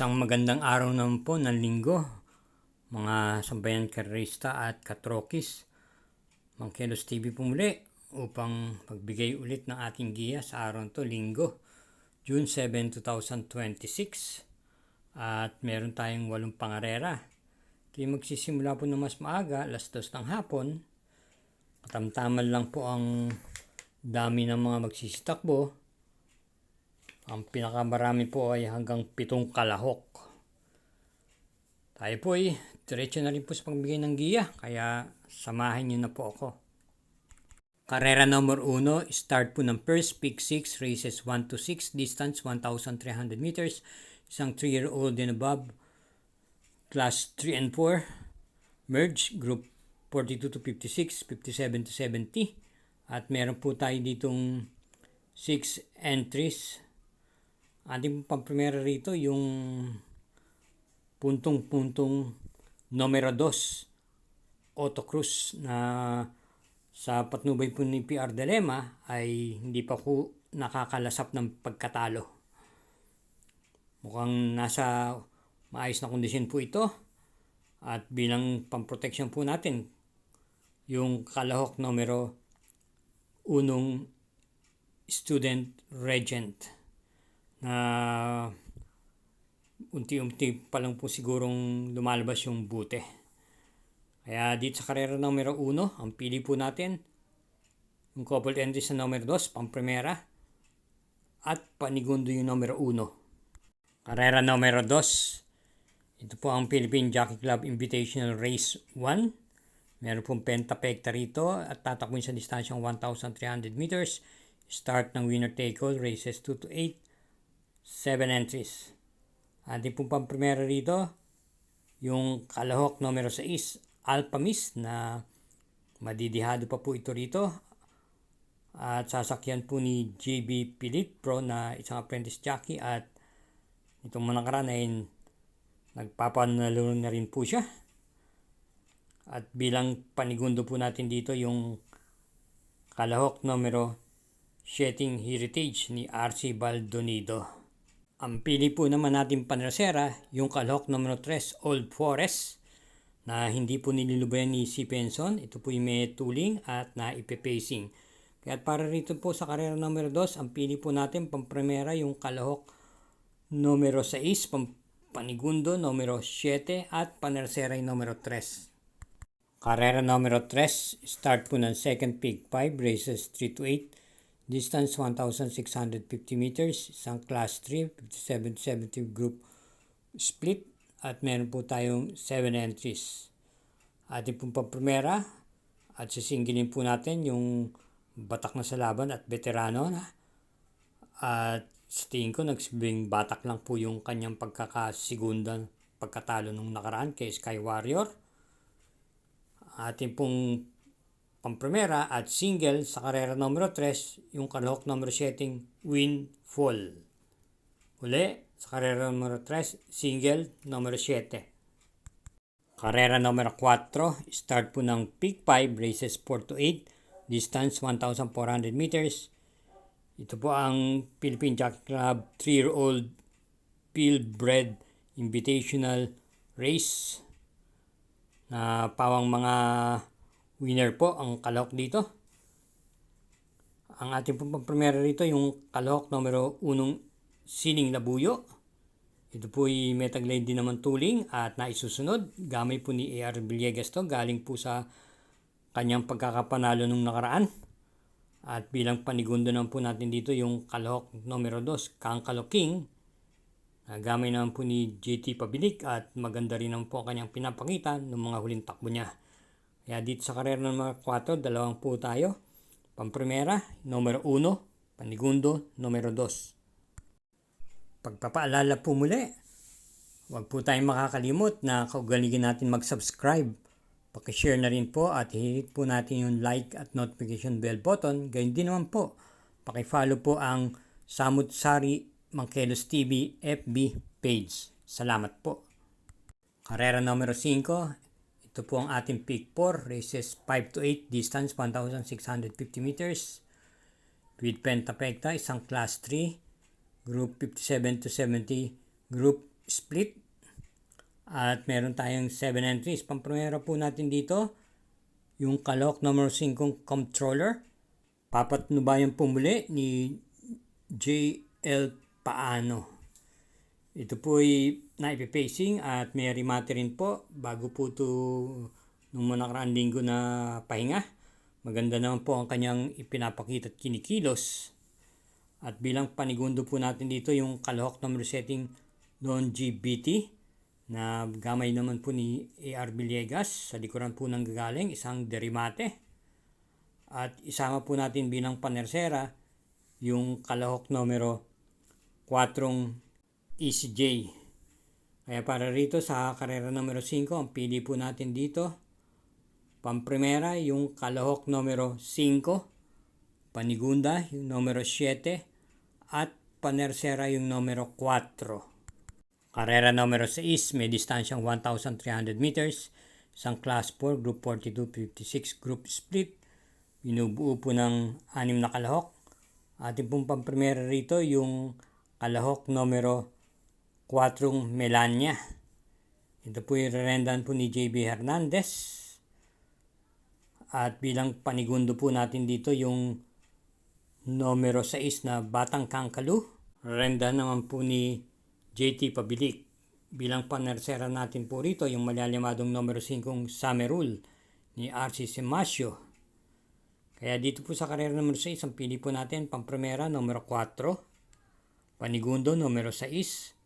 Isang magandang araw naman po ng linggo, mga sambayan karista at katrokis. Mangkelos TV po muli upang pagbigay ulit ng ating giya sa araw to linggo, June 7, 2026. At meron tayong 8 pangarera. Ito'y magsisimula po na mas maaga, alas 2 ng hapon. Katamtaman lang po ang dami ng mga magsisitakbo. Ang pinakamarami po ay hanggang 7 kalahok. Tayo po ay diretso na rin po sa pagbigay ng giya, kaya samahan niyo na po ako. Karera number 1, start po ng first, pick 6, races 1 to 6, distance 1,300 meters, isang 3-year-old and above, class 3 and 4, merge, group 42 to 56, 57 to 70, at meron po tayo ditong 6 entries. Ating pang-primera rito yung puntong-puntong numero 2 autocross na sa patnubay po ni PR Dilema ay hindi pa po nakakalasap ng pagkatalo. Mukhang nasa maayos na kondisyon po ito, at bilang pang-protection po natin yung kalahok numero 1 student regent na unti-unti pa lang po sigurong lumalabas yung bute. Kaya dito sa karera numero 1, ang pili po natin yung coupled entry sa numero 2, pang-primera, at panigundo yung numero 1. Karera numero 2, ito po ang Philippine Jockey Club Invitational Race 1. Meron pong pentapekta rito at tatakbuhin sa distansyang 1,300 meters. Start ng winner take all, races 2 to 8, 7 entries. Ating pong pang-primera rito, yung kalahok numero 6, Alpha Miss, na madidihado pa po ito rito. At sasakyan po ni JB Pilit Pro na isang apprentice jockey, at itong mga nakaraan ay nagpapanalo na rin po siya. At bilang panigundo po natin dito yung kalahok numero 7 Heritage ni RC Baldonido. Ang pili po naman natin panrasera, yung kalahok numero 3 Old Forest na hindi po nililubayan ni si Penson. Ito po yung may tuling at naipepacing. Kaya para rito po sa karera numero 2, ang pili po natin pang-primera yung kalahok numero 6, panigundo numero 7, at panrasera yung numero 3. Karera numero 3, start po ng second pick 5, races 3 to 8. Distance 1,650 meters, isang class 3, 57 to 70 group split, at meron po tayong 7 entries. Ating pong pang-primera, at sisingilin po natin yung batak na sa laban at veterano na. At sa tingin ko, nagsibing batak lang po yung kanyang pagkakasigundan pagkatalo nung nakaraan kay Sky Warrior. Ating pong pang-primera at single sa karera numero 3, yung kalahok numero 7, Windfall. Uli, sa karera numero 3, single numero 7. Karera numero 4, start po ng pick 5, races 4 to 8, distance 1,400 meters. Ito po ang Philippine Jockey Club 3-year-old Purebred Invitational Race na pawang mga winner po ang kalahok dito. Ang ating pang-primera rito yung kalahok numero 1 Sining Labuyo. Ito po ay may taglay din naman tuling at naisusunod. Gamay po ni AR Villegas to, galing po sa kanyang pagkakapanalo nung nakaraan. At bilang panigundo naman po natin dito yung kalahok numero 2 Kangkalo King. Gamay naman po ni JT Pabilik, at maganda rin naman po ang kanyang pinapakita ng mga huling takbo niya. Kaya dito sa karera numero 4, dalawang po tayo. Pang-primera, numero 1, panigundo, numero 2. Pagpapaalala po muli, huwag po tayong makakalimot na kaugalingan natin mag-subscribe. Pakishare na rin po at hihit po natin yung like at notification bell button. Gayun din naman po, pakifollow po ang Samut Sari Mangkelos TV FB page. Salamat po. Karera numero 5, ito po ang ating pick 4, races 5 to 8, distance 1,650 meters. With pentapekta, isang class 3, group 57 to 70, group split. At meron tayong 7 entries. Pamprimera po natin dito yung kalahok number 5 controller. Papatnubayan po muli ni JL Paano. Ito po ay naipipacing at may remate rin po bago po ito nung nakaraan linggo na pahinga. Maganda naman po ang kanyang ipinapakita at kinikilos. At bilang panigundo po natin dito yung kalahok number setting longevity na gamay naman po ni AR Villegas. Sa likuran po ng gagaling isang derimate. At isama po natin bilang panersera yung kalahok numero 4 ECJ. Kaya para rito sa karera numero 5, ang pili po natin dito, pamprimera yung kalahok numero 5, panigunda yung numero 7, at panersera yung numero 4. Karera numero 6, may distansyang 1,300 meters, isang class 4, group 42-56 group split, binubuo po ng 6 na kalahok. Ating pong pamprimera rito yung kalahok numero 4 Melania. Ito po yung rerendan po ni JB Hernandez. At bilang panigundo po natin dito yung numero 6 na Batang Kangkalu. Rerendan naman po ni JT Pabilik. Bilang panersera natin po rito yung malalamadong numero 5 Samerul ni RC Semasio. Kaya dito po sa karera numero 6, ang pili po natin pamprimera numero 4, panigundo numero 6,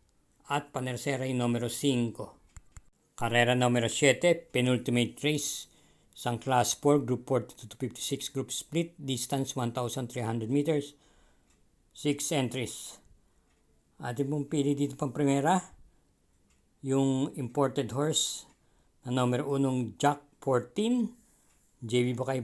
at panersera yung numero 5. Karera numero 7, penultimate race, isang class 4, group 42-56 group split, distance 1,300 meters, 6 entries. Ating pong pili dito pang primera, yung imported horse na numero 1 Jack 14. JB ba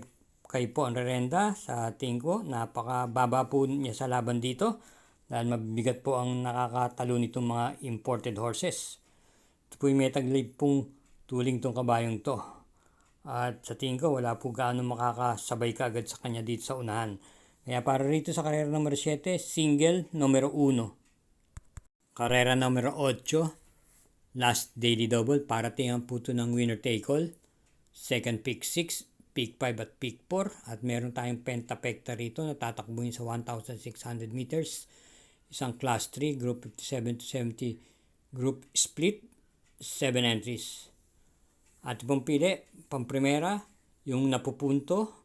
kayo po ang rerenda sa tingin ko. Napakababa po niya sa laban dito. Dahil mabigat po ang nakakatalo nitong mga imported horses. Ito po yung may taglib pong tuling tong kabayong to. At sa tingin ko wala po gaano makakasabay ka agad sa kanya dito sa unahan. Kaya para rito sa karera numero 7, single numero 1. Karera numero 8, last daily double. Para tingnan po ito ng winner take all. Second pick 6, pick 5 at pick 4. At meron tayong pentapekta rito na tatakbuhin sa 1,600 meters. Isang class 3, group 57-70 group split, 7 entries. At pong pili, pamprimera, yung napupunto,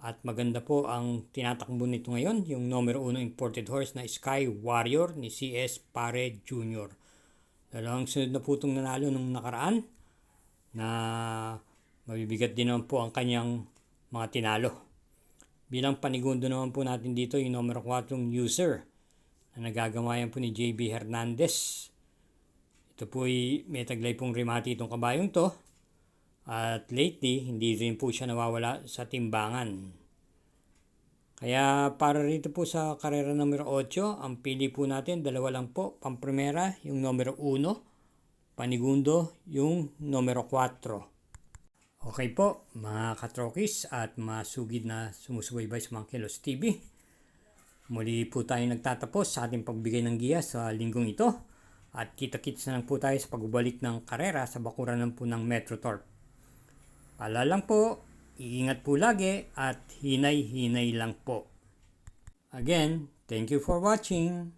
at maganda po ang tinatakbo nito ngayon, yung numero 1 imported horse na Sky Warrior ni CS Pare Jr. Dalawang sunod na putong nanalo nung nakaraan, na mabibigat din naman po ang kanyang mga tinalo. Bilang panigundo naman po natin dito, yung numero 4 user, na nagagamayan po ni JB Hernandez. Ito po ay may taglay pong remati itong kabayong to. At lately, hindi rin po siya nawawala sa timbangan. Kaya para rito po sa karera numero 8, ang pili po natin, dalawa lang po. Pamprimera, yung numero 1. Panigundo, yung numero 4. Okay po, mga katrokis at mga sugid na sumusubaybay sa mga Kilos TV. Muli po tayo nagtatapos sa ating pagbigay ng giya sa linggong ito. At kita-kits na lang po tayo sa pagbabalik ng karera sa bakuranan po ng Metrotorp. Paalala lang po, iingat po lagi at hinay-hinay lang po. Again, thank you for watching.